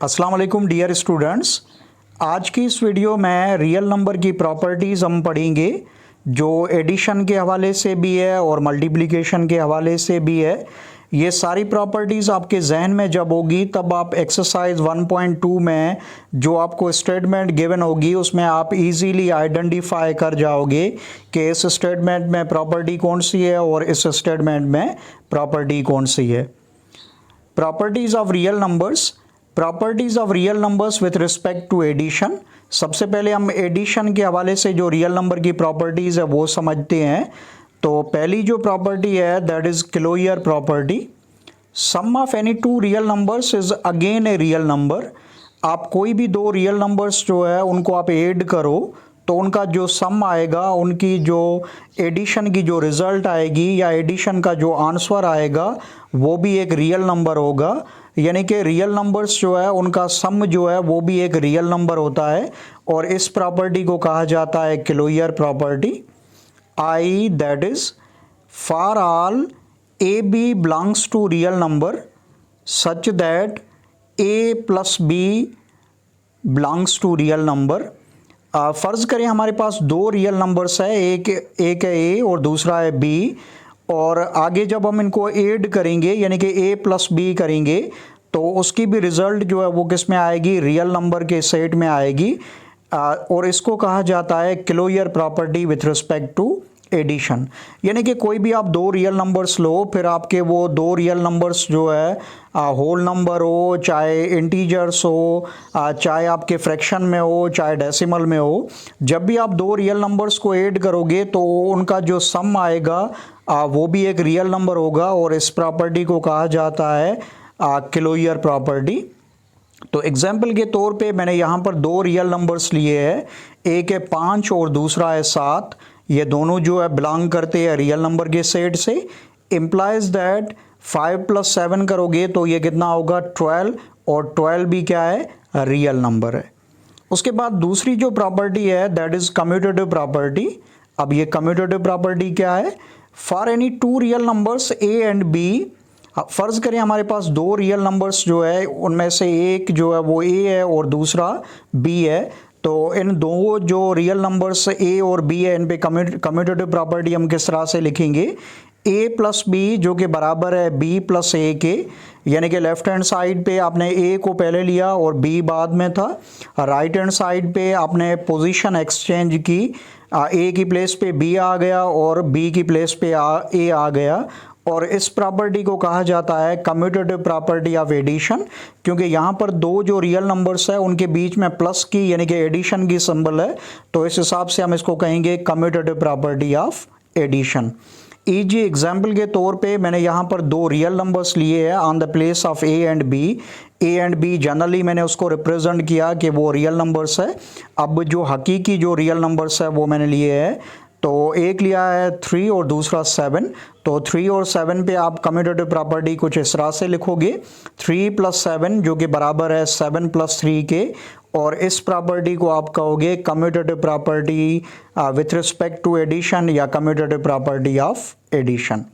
अस्सलाम वालेकुम dear students. आज की इस वीडियो में रियल नंबर की प्रॉपर्टीज़ हम पढ़ेंगे जो एडिशन के हवाले से भी है और मल्टीप्लिकेशन के हवाले से भी है। ये सारी प्रॉपर्टीज़ आपके जहन में जब होगी तब आप एक्सरसाइज 1.2 में जो आपको स्टेटमेंट गिवन होगी उसमें आप इजीली आइडेंटिफाई कर जाओगे कि इस स्टेटमेंट में प्रॉपर्टी कौन सी है और इस स्टेटमेंट में प्रॉपर्टी कौन सी है। Properties of real numbers, properties of real numbers with respect to addition. सबसे पहले हम एडिशन के हवाले से जो रियल नंबर की प्रॉपर्टीज़ है वो समझते हैं। तो पहली जो प्रॉपर्टी है that is closure property. Sum of any two real numbers is again a real number. आप कोई भी दो रियल नंबर्स जो है उनको आप ऐड करो तो उनका जो सम आएगा, उनकी जो एडिशन की जो रिज़ल्ट आएगी या एडिशन का जो आंसर आएगा वो भी एक रियल नंबर होगा। यानी कि रियल नंबर्स जो है उनका सम जो है वो भी एक रियल नंबर होता है और इस प्रॉपर्टी को कहा जाता है closure property. I that is for all A B belongs to real number such that A plus B belongs to real number. फ़र्ज़ करें हमारे पास दो रियल नंबर्स है, एक है ए और दूसरा है बी, और आगे जब हम इनको ऐड करेंगे यानी कि ए प्लस बी करेंगे तो उसकी भी रिज़ल्ट जो है वो किस में आएगी, रियल नंबर के सेट में आएगी। और इसको कहा जाता है closure property with respect to addition. यानी कि कोई भी आप दो रियल नंबर्स लो, फिर आपके वो दो रियल नंबर्स जो है होल नंबर हो, चाहे इंटीजर्स हो, चाहे आपके फ्रैक्शन में हो, चाहे डेसिमल में हो, जब भी आप दो रियल नंबर्स को ऐड करोगे तो उनका जो सम आएगा वो भी एक रियल नंबर होगा और इस प्रॉपर्टी को कहा जाता है क्लोजर प्रॉपर्टी। तो एग्जाम्पल के तौर पे मैंने यहाँ पर दो रियल नंबर्स लिए हैं, एक है 5 और दूसरा है 7। ये दोनों जो है बिलोंग करते हैं रियल नंबर के सेट से। इम्प्लाइज दैट 5 + 7 करोगे तो ये कितना होगा, 12, और 12 भी क्या है, रियल नंबर है। उसके बाद दूसरी जो प्रॉपर्टी है दैट इज़ कम्यूटेटिव प्रॉपर्टी। अब ये कम्यूटेटिव प्रॉपर्टी क्या है, for any two real numbers A and B. फ़र्ज़ करें हमारे पास दो रियल नंबर्स जो है उनमें से एक जो है वो ए है और दूसरा बी है। तो इन दो जो रियल नंबर्स ए और बी है इन पे कम्यूटेटिव प्रॉपर्टी हम किस तरह से लिखेंगे, ए प्लस बी जो कि बराबर है बी प्लस ए के। यानी कि लेफ्ट हैंड साइड पे आपने ए को पहले लिया और बी बाद में था, राइट हैंड साइड पे आपने पोजीशन एक्सचेंज की, ए की प्लेस पे बी आ गया और बी की प्लेस पे ए आ गया। और इस प्रॉपर्टी को कहा जाता है कम्यूटेटिव प्रॉपर्टी ऑफ एडिशन, क्योंकि यहाँ पर दो जो रियल नंबर्स है उनके बीच में प्लस की यानी कि एडिशन की सिंबल है, तो इस हिसाब से हम इसको कहेंगे commutative property of addition. Easy example के तौर पे मैंने यहाँ पर दो रियल नंबर्स लिए हैं on the place of A and B. A and B generally मैंने उसको रिप्रेजेंट किया कि वो रियल नंबर्स है। अब जो हकीकी जो रियल नंबर्स है वो मैंने लिए हैं, तो एक लिया है 3 और दूसरा 7। तो 3 और 7 पे आप कम्यूटेटिव प्रॉपर्टी कुछ इस तरह से लिखोगे, 3 + 7 जो कि बराबर है 7 + 3 के, और इस प्रॉपर्टी को आप कहोगे commutative property with respect to addition या कम्यूटेटिव प्रॉपर्टी ऑफ एडिशन।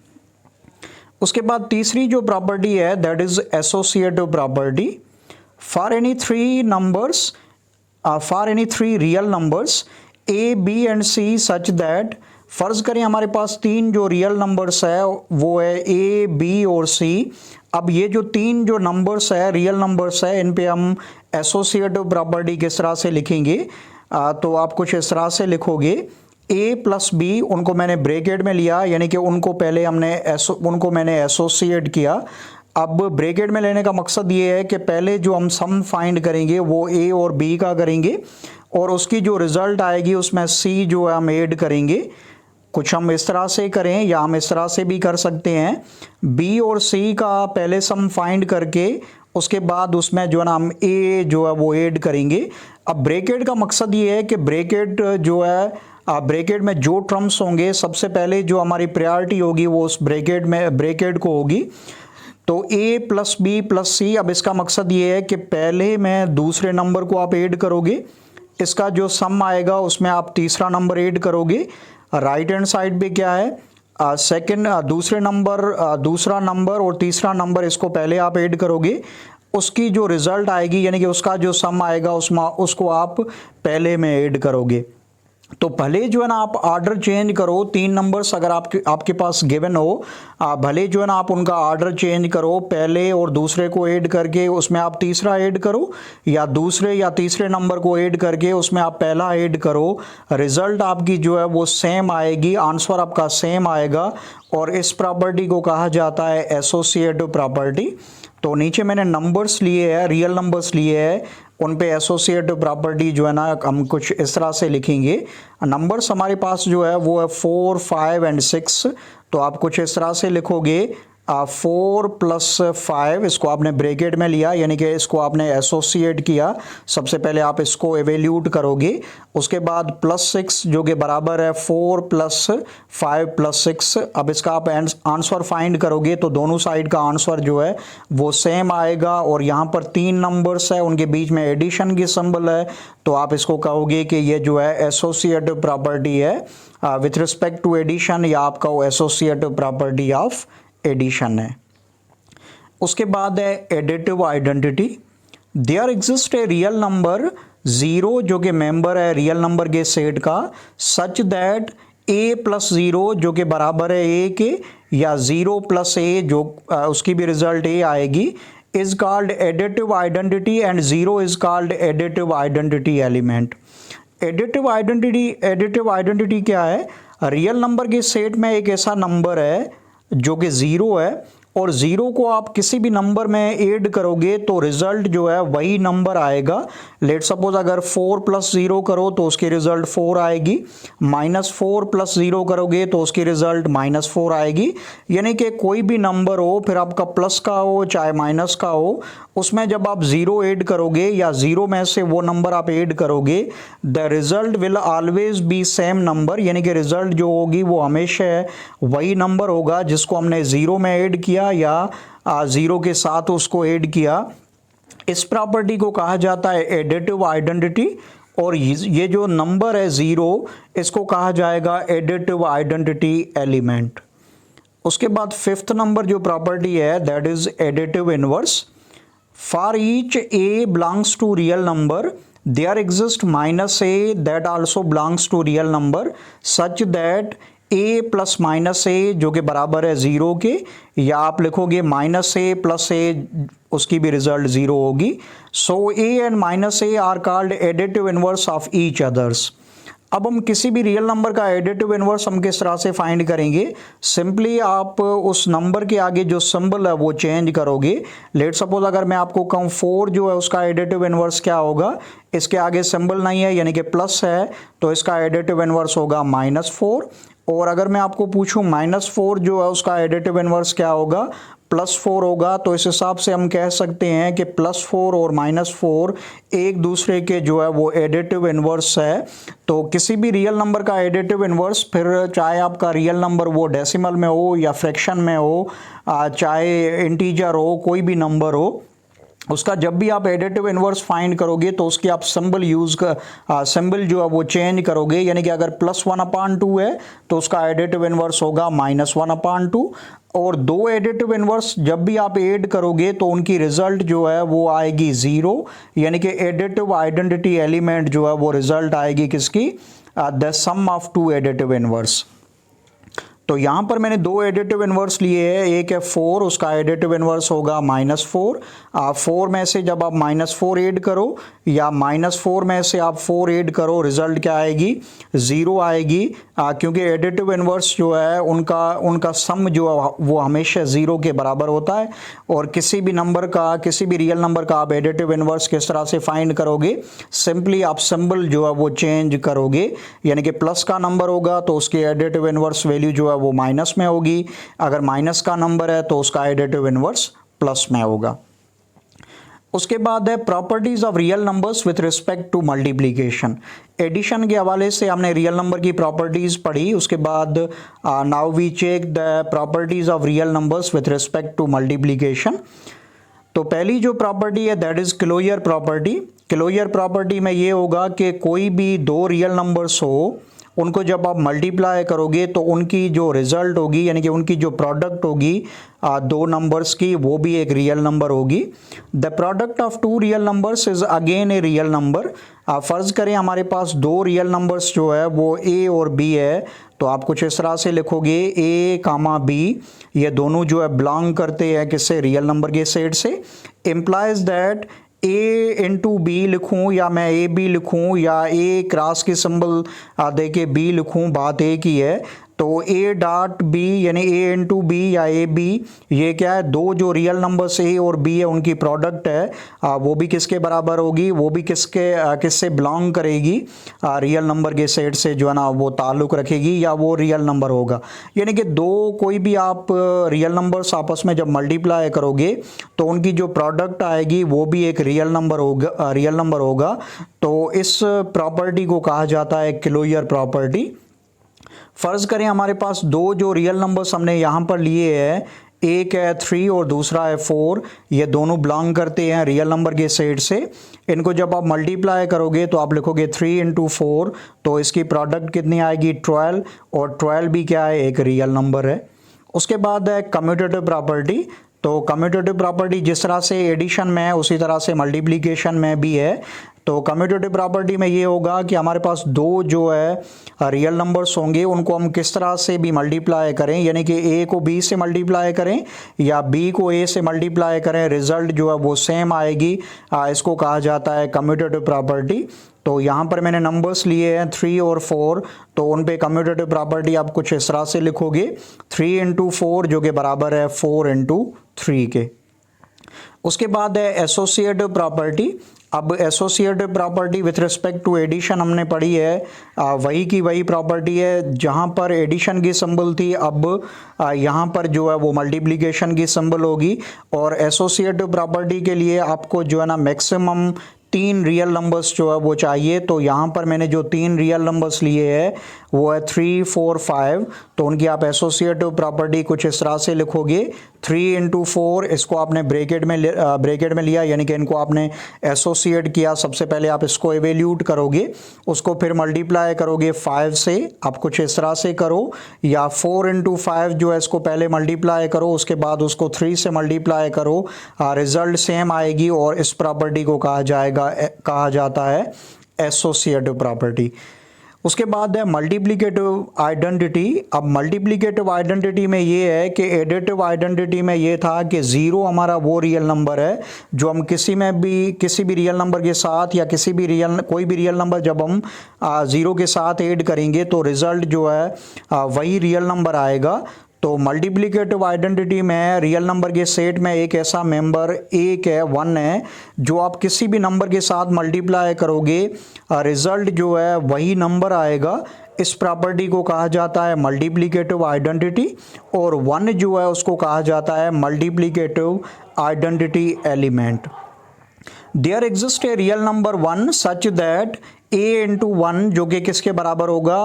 उसके बाद तीसरी जो प्रॉपर्टी है that is associative property. For any three real numbers A B and C such that, फ़र्ज़ करें हमारे पास तीन जो रियल नंबर्स है वो है ए बी और सी। अब ये जो तीन जो नंबर्स है रियल नंबर्स है इन पे हम एसोसिएटिव प्रॉपर्टी किस तरह से लिखेंगे, तो आप कुछ इस तरह से लिखोगे, ए प्लस बी उनको मैंने ब्रैकेट में लिया यानी कि उनको पहले उनको मैंने एसोसिएट किया। अब ब्रैकेट में लेने का मकसद ये है कि पहले जो हम सम फाइंड करेंगे वो ए और बी का करेंगे और उसकी जो रिज़ल्ट आएगी उसमें सी जो है हम ऐड करेंगे। कुछ हम इस तरह से करें या हम इस तरह से भी कर सकते हैं, बी और सी का पहले सम फाइंड करके उसके बाद उसमें जो है ना हम ए जो है वो ऐड करेंगे। अब ब्रैकेट का मकसद ये है कि ब्रैकेट जो है ब्रैकेट में जो टर्म्स होंगे सबसे पहले जो हमारी प्रायोरिटी होगी वो उस ब्रैकेट को होगी। तो ए प्लस बी प्लस सी, अब इसका मकसद ये है कि पहले में दूसरे नंबर को आप ऐड करोगे, इसका जो सम आएगा उसमें आप तीसरा नंबर ऐड करोगे। राइट हैंड साइड पे क्या है, दूसरा नंबर और तीसरा नंबर इसको पहले आप ऐड करोगे उसकी जो रिजल्ट आएगी यानी कि उसका जो सम आएगा उसको आप पहले में ऐड करोगे। तो भले जो है ना आप ऑर्डर चेंज करो, 3 नंबर्स अगर आपके पास गिवन हो, भले जो है ना आप उनका ऑर्डर चेंज करो, पहले और दूसरे को ऐड करके उसमें आप तीसरा ऐड करो, या दूसरे या तीसरे नंबर को ऐड करके उसमें आप पहला ऐड करो, रिजल्ट आपकी जो है वो सेम आएगी, आंसर आपका सेम आएगा। और इस प्रॉपर्टी को कहा जाता है एसोसिएटिव प्रॉपर्टी। तो नीचे मैंने नंबर्स लिए हैं, रियल नंबर्स लिए हैं, उन पे एसोसिएटिव प्रॉपर्टी जो है ना हम कुछ इस तरह से लिखेंगे। नंबर्स हमारे पास जो है वो है 4, 5 एंड 6। तो आप कुछ इस तरह से लिखोगे 4 + 5, इसको आपने ब्रैकेट में लिया यानी कि इसको आपने एसोसिएट किया। सबसे पहले आप इसको एवेल्यूट करोगे, उसके बाद +6 जो कि बराबर है 4 + 5 + 6। अब इसका आप आंसर फाइंड करोगे तो दोनों साइड का आंसर जो है वो सेम आएगा। और यहाँ पर 3 नंबर्स है, उनके बीच में एडिशन की सिंबल है, तो आप इसको कहोगे कि ये जो है एसोसिएटिव प्रॉपर्टी है विथ रिस्पेक्ट टू एडिशन, या आप कहो एसोसिएटिव प्रॉपर्टी ऑफ एडिशन है। उसके बाद है additive identity. There exist a real number 0 जो कि मेंबर है रियल नंबर के सेट का, सच दैट a + 0 जो कि बराबर है a के, या 0 + a जो उसकी भी रिजल्ट a आएगी, is called additive identity and 0 is called additive identity element. Additive identity क्या है? रियल नंबर के सेट में एक ऐसा नंबर है जो कि 0 है, और 0 को आप किसी भी नंबर में ऐड करोगे तो रिजल्ट जो है वही नंबर आएगा। लेट सपोज अगर 4 + 0 करो तो उसकी रिजल्ट 4 आएगी, -4 + 0 करोगे तो उसकी रिजल्ट -4 आएगी। यानी कि कोई भी नंबर हो, फिर आपका प्लस का हो चाहे माइनस का हो, उसमें जब आप 0 ऐड करोगे या 0 में से वो नंबर आप ऐड करोगे, the result will always be same number, यानी कि रिजल्ट जो होगी वो हमेशा वही नंबर होगा जिसको हमने 0 में ऐड किया या 0 के साथ उसको ऐड किया। इस प्रॉपर्टी को कहा जाता है एडिटिव आइडेंटिटी, और ये जो नंबर है 0 इसको कहा जाएगा एडिटिव आइडेंटिटी एलिमेंट। उसके बाद 5th नंबर जो प्रॉपर्टी है that is additive inverse. For each a belongs to real number there exists -a that also belongs to real number such that a + -a जो कि बराबर है 0 के, या आप लिखोगे -a + a उसकी भी रिजल्ट 0 होगी। So a and -a are called additive inverse of each others. अब हम किसी भी रियल नंबर का एडिटिव इनवर्स हम किस तरह से फाइंड करेंगे? सिंपली आप उस नंबर के आगे जो सिंबल है वो चेंज करोगे। लेट सपोज अगर मैं आपको कहूँ 4 जो है उसका एडिटिव इनवर्स क्या होगा, इसके आगे सिंबल नहीं है यानी कि प्लस है, तो इसका एडिटिव इनवर्स होगा -4। और अगर मैं आपको पूछूं -4 जो है उसका एडिटिव इनवर्स क्या होगा, +4 होगा। तो इस हिसाब से हम कह सकते हैं कि +4 और -4 एक दूसरे के जो है वो एडिटिव इनवर्स है। तो किसी भी रियल नंबर का एडिटिव इनवर्स, फिर चाहे आपका रियल नंबर वो डेसिमल में हो या फ्रैक्शन में हो, चाहे इंटीजर हो, कोई भी नंबर हो, उसका जब भी आप एडिटिव इनवर्स फाइंड करोगे तो उसकी आप सिंबल सिंबल जो है वो चेंज करोगे। यानी कि अगर +1/2 है तो उसका एडिटिव इनवर्स होगा -1/2। और 2 एडिटिव इनवर्स जब भी आप ऐड करोगे तो उनकी रिजल्ट जो है वो आएगी 0, यानी कि एडिटिव आइडेंटिटी एलिमेंट जो है वो रिजल्ट आएगी किसकी, the sum of 2 additive inverse. तो यहाँ पर मैंने 2 एडिटिव इनवर्स लिए हैं, एक है 4, उसका एडिटिव इनवर्स होगा -4। 4 में से जब आप -4 ऐड करो या -4 में से आप 4 ऐड करो, रिजल्ट क्या आएगी, 0 आएगी, क्योंकि एडिटिव इनवर्स जो है उनका सम जो है वो हमेशा 0 के बराबर होता है। और किसी भी रियल नंबर का आप एडिटिव इनवर्स किस तरह से फाइंड करोगे, सिंपली आप सिंबल जो है वो चेंज करोगे। यानी कि प्लस का नंबर होगा तो उसकी एडिटिव इनवर्स वैल्यू जो है वो माइनस में होगी, अगर माइनस का नंबर है तो उसका एडिटिव इनवर्स प्लस में होगा। उसके बाद है properties of real numbers with respect to multiplication. Addition के हवाले से हमने रियल नंबर की प्रॉपर्टीज पढ़ी। उसके बाद now we check the properties of real numbers with respect to multiplication. तो पहली जो प्रॉपर्टी है that is closure property. Closure property में ये होगा कि कोई भी 2 रियल नंबर्स हो उनको जब आप मल्टीप्लाई करोगे तो उनकी जो रिजल्ट होगी यानी कि उनकी जो प्रोडक्ट होगी दो नंबर्स की, वो भी एक रियल नंबर होगी। The product of two real numbers is again a real number. फ़र्ज करें हमारे पास दो रियल नंबर्स जो है वो ए और बी है, तो आप कुछ इस तरह से लिखोगे ए कामा बी, ये दोनों जो है बिलोंग करते हैं किससे, रियल नंबर के सेट से। Implies that A into B लिखूँ या मैं ए बी लिखूँ या ए क्रॉस की सिंबल दे के बी लिखूँ, बात एक ही है। तो ए डॉट बी यानी ए इंटू बी या ए बी, ये क्या है, दो जो रियल नंबर्स ए और बी है उनकी प्रोडक्ट है, वो भी किसके बराबर होगी, वो भी किससे बिलोंग करेगी, रियल नंबर के सेट से जो है ना वो ताल्लुक़ रखेगी या वो रियल नंबर होगा। यानी कि दो कोई भी आप रियल नंबर्स आपस में जब मल्टीप्लाई करोगे तो उनकी जो प्रोडक्ट आएगी वो भी एक रियल नंबर होगा। तो इस प्रॉपर्टी को कहा जाता है क्लोजर प्रॉपर्टी। फ़र्ज़ करें हमारे पास दो जो रियल नंबर्स हमने यहाँ पर लिए हैं, एक है 3 और दूसरा है 4, ये दोनों बिलोंग करते हैं रियल नंबर के सेट से। इनको जब आप मल्टीप्लाई करोगे तो आप लिखोगे 3 इंटू 4, तो इसकी प्रोडक्ट कितनी आएगी 12, और 12 भी क्या है, एक रियल नंबर है। उसके बाद है कम्यूटेटिव प्रॉपर्टी। तो कम्यूटेटिव प्रॉपर्टी जिस तरह से एडिशन में है उसी तरह से मल्टीप्लिकेशन में भी है। तो कम्यूटेटिव प्रॉपर्टी में ये होगा कि हमारे पास दो जो है रियल नंबर्स होंगे, उनको हम किस तरह से भी मल्टीप्लाई करें, यानी कि ए को बी से मल्टीप्लाई करें या बी को ए से मल्टीप्लाई करें, रिजल्ट जो है वो सेम आएगी। इसको कहा जाता है कम्यूटेटिव प्रॉपर्टी। तो यहाँ पर मैंने नंबर्स लिए हैं 3 और 4, तो उन पे कम्यूटेटिव प्रॉपर्टी आप कुछ इस तरह से लिखोगे 3 इंटू 4 जो कि बराबर है 4 इंटू 3 के। उसके बाद है एसोसिएटिव प्रॉपर्टी। अब associative property with respect to addition हमने पढ़ी है, वही की वही प्रॉपर्टी है। जहाँ पर एडिशन की सिंबल थी, अब यहाँ पर जो है वो मल्टीप्लिकेशन की सिंबल होगी। और एसोसिएटिव प्रॉपर्टी के लिए आपको जो है ना मैक्सिमम 3 रियल नंबर्स जो है वो चाहिए। तो यहाँ पर मैंने जो 3 रियल नंबर्स लिए हैं वो है 3, 4, 5, तो उनकी आप एसोसिएटिव प्रॉपर्टी कुछ इस तरह से लिखोगे 3 इंटू 4, इसको आपने ब्रैकेट में लिया, यानी कि इनको आपने एसोसिएट किया। सबसे पहले आप इसको एवेल्यूट करोगे, उसको फिर मल्टीप्लाई करोगे 5 से, आप कुछ इस तरह से करो, या 4 इंटू 5 जो है इसको पहले मल्टीप्लाई करो, उसके बाद उसको 3 से मल्टीप्लाई करो, रिजल्ट सेम आएगी। और इस प्रॉपर्टी को कहा जाता है एसोसिएटिव प्रॉपर्टी। उसके बाद है मल्टीप्लिकेटिव आइडेंटिटी। अब मल्टीप्लिकेटिव आइडेंटिटी में ये है कि एडिटिव आइडेंटिटी में ये था कि ज़ीरो हमारा वो रियल नंबर है जो हम किसी भी रियल नंबर के साथ या कोई भी रियल नंबर जब हम ज़ीरो के साथ ऐड करेंगे तो रिज़ल्ट जो है वही रियल नंबर आएगा। तो मल्टीप्लिकेटिव आइडेंटिटी में रियल नंबर के सेट में एक ऐसा मेंबर एक है, 1 है, जो आप किसी भी नंबर के साथ मल्टीप्लाई करोगे रिजल्ट जो है वही नंबर आएगा। इस प्रॉपर्टी को कहा जाता है मल्टीप्लिकेटिव आइडेंटिटी, और 1 जो है उसको कहा जाता है multiplicative identity element. There exist a real number 1 such that a into 1 जो कि किसके बराबर होगा,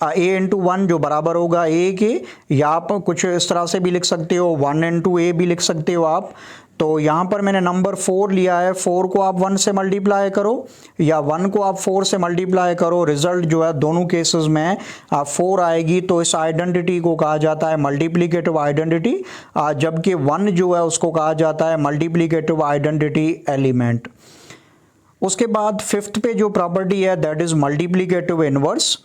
a इंटू 1 जो बराबर होगा a के, या आप कुछ इस तरह से भी लिख सकते हो 1 इंटू a भी लिख सकते हो आप। तो यहाँ पर मैंने नंबर 4 लिया है, 4 को आप 1 से मल्टीप्लाई करो या 1 को आप 4 से मल्टीप्लाई करो, रिजल्ट जो है दोनों केसेस में 4 आएगी। तो इस आइडेंटिटी को कहा जाता है मल्टीप्लिकेटिव आइडेंटिटी, जबकि 1 जो है उसको कहा जाता है मल्टीप्लिकेटिव आइडेंटिटी एलिमेंट। उसके बाद 5th पे जो प्रॉपर्टी है that is multiplicative inverse.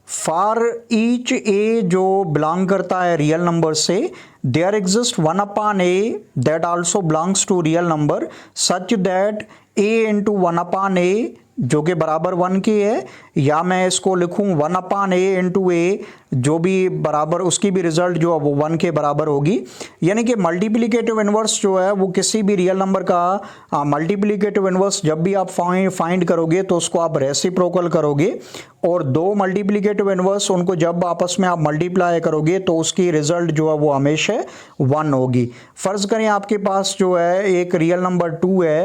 For each a जो बिलोंग करता है रियल नंबर से, there exist 1 upon a that also belongs to real number such that a into 1 upon a जो कि बराबर 1 की है, या मैं इसको लिखूं 1 अपॉन ए इंटू ए जो भी बराबर, उसकी भी रिजल्ट जो है वो 1 के बराबर होगी। यानी कि मल्टीप्लिकेटिव इनवर्स जो है वो किसी भी रियल नंबर का मल्टीप्लिकेटिव इनवर्स जब भी आप फाइंड करोगे तो उसको आप रेसिप्रोकल करोगे, और दो मल्टीप्लिकेटिव इनवर्स उनको जब आपस में आप मल्टीप्लाई करोगे तो उसकी रिजल्ट जो है वो हमेशा 1 होगी। फ़र्ज़ करें आपके पास जो है एक रियल नंबर 2 है,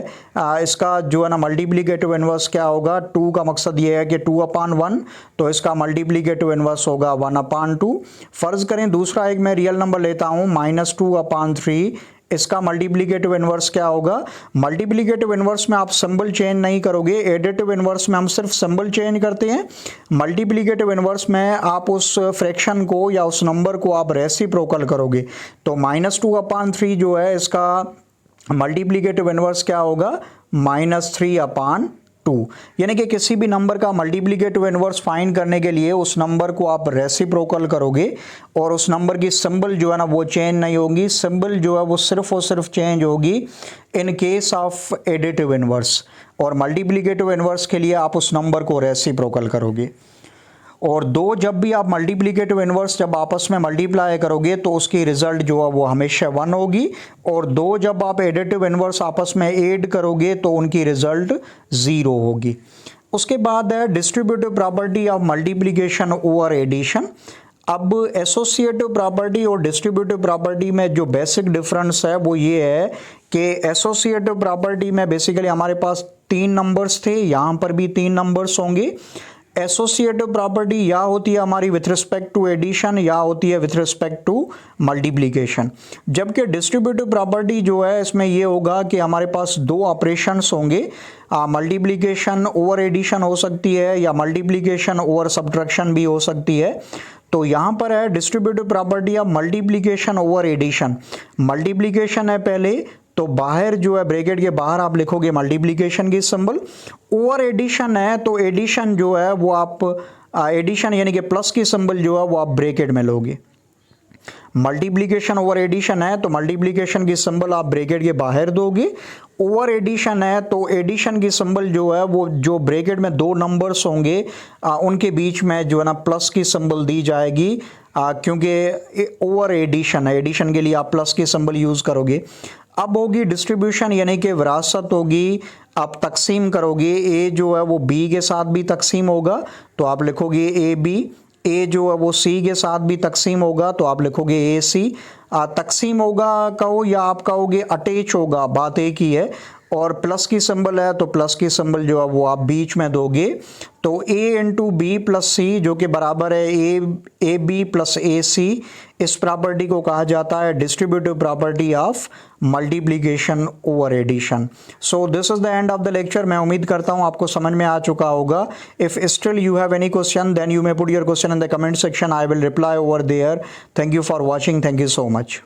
इसका जो है ना मल्टीप्लिकेटिव इनवर्स क्या होगा, 2 का मकसद ये है कि 2 अपॉन 1, तो इसका मल्टीप्लिकेटिव इनवर्स होगा 1 अपॉन 2। फ़र्ज़ करें दूसरा एक मैं रियल नंबर लेता हूँ -2 अपॉन 3, इसका मल्टीप्लिकेटिव इन्वर्स क्या होगा? मल्टीप्लिकेटिव इन्वर्स में आप सिंबल चेंज नहीं करोगे, एडिटिव इन्वर्स में हम सिर्फ सिंबल चेंज करते हैं। मल्टीप्लिकेटिव इन्वर्स में आप उस फ्रैक्शन को या उस नंबर को आप रेसिप्रोकल करोगे। तो -2/3 जो है इसका मल्टीप्लिकेटिव इन्वर्स क्या होगा? -3/2। यानी कि किसी भी नंबर का मल्टीप्लिकेटिव इन्वर्स फाइंड करने के लिए उस नंबर को आप रेसिप्रोकल करोगे और उस नंबर की सिंबल जो है ना वो चेंज नहीं होगी। सिंबल जो है वो सिर्फ और सिर्फ चेंज होगी in case of additive inverse, और मल्टीप्लिकेटिव इन्वर्स के लिए आप उस नंबर को रेसिप्रोकल करोगे। और दो जब भी आप मल्टीप्लिकेटिव इन्वर्स जब आपस में मल्टीप्लाई करोगे तो उसकी रिजल्ट जो है वो हमेशा 1 होगी, और दो जब आप एडिटिव इन्वर्स आपस में ऐड करोगे तो उनकी रिजल्ट 0 होगी। उसके बाद है distributive property of multiplication over addition. अब एसोसिएटिव प्रॉपर्टी और डिस्ट्रीब्यूटिव प्रॉपर्टी में जो बेसिक डिफरेंस है वो ये है कि एसोसिएटिव प्रॉपर्टी में बेसिकली हमारे पास 3 नंबर्स थे, यहाँ पर भी 3 नंबर्स होंगे। एसोसिएटिव प्रॉपर्टी या होती है हमारी विथ रिस्पेक्ट टू एडिशन या होती है विथ रिस्पेक्ट टू मल्टीप्लिकेशन। जबकि डिस्ट्रीब्यूटिव प्रॉपर्टी जो है इसमें ये होगा कि हमारे पास 2 ऑपरेशंस होंगे, मल्टीप्लिकेशन ओवर एडिशन हो सकती है या मल्टीप्लिकेशन ओवर सब्ट्रैक्शन भी हो सकती है। तो यहाँ पर है distributive property of multiplication over addition. Multiplication है पहले, तो बाहर जो है ब्रैकेट के बाहर आप लिखोगे मल्टीप्लिकेशन की सिंबल। ओवर एडिशन है तो एडिशन जो है वो आप एडिशन यानी कि प्लस की सिंबल जो है वो आप ब्रैकेट में लोगे। मल्टीप्लिकेशन ओवर एडिशन है तो मल्टीप्लिकेशन की सिंबल आप ब्रैकेट के बाहर दोगे। ओवर एडिशन है तो एडिशन की सिंबल जो है वो जो ब्रैकेट में 2 नंबर्स होंगे उनके बीच में जो है ना प्लस की सिंबल दी जाएगी, क्योंकि ओवर एडिशन है, एडिशन के लिए आप प्लस की सिंबल यूज करोगे। अब होगी डिस्ट्रीब्यूशन यानी कि विरासत होगी, आप तकसीम करोगे। ए जो है वो बी के साथ भी तकसीम होगा तो आप लिखोगे ए बी। ए जो है वो सी के साथ भी तकसीम होगा तो आप लिखोगे ए सी। तकसीम होगा कहो या आप कहोगे अटैच होगा, बात एक ही है। और प्लस की सिंबल है तो प्लस की सिंबल जो है वो आप बीच में दोगे। तो a इंटू बी प्लस सी जो कि बराबर है ए बी प्लस ए सी, इस प्रॉपर्टी को कहा जाता है distributive property of multiplication over addition. So this is the end of the lecture. मैं उम्मीद करता हूं आपको समझ में आ चुका होगा। If still you have any question then you may put your question in the comment section, I will reply over there. Thank you for watching, thank you so much.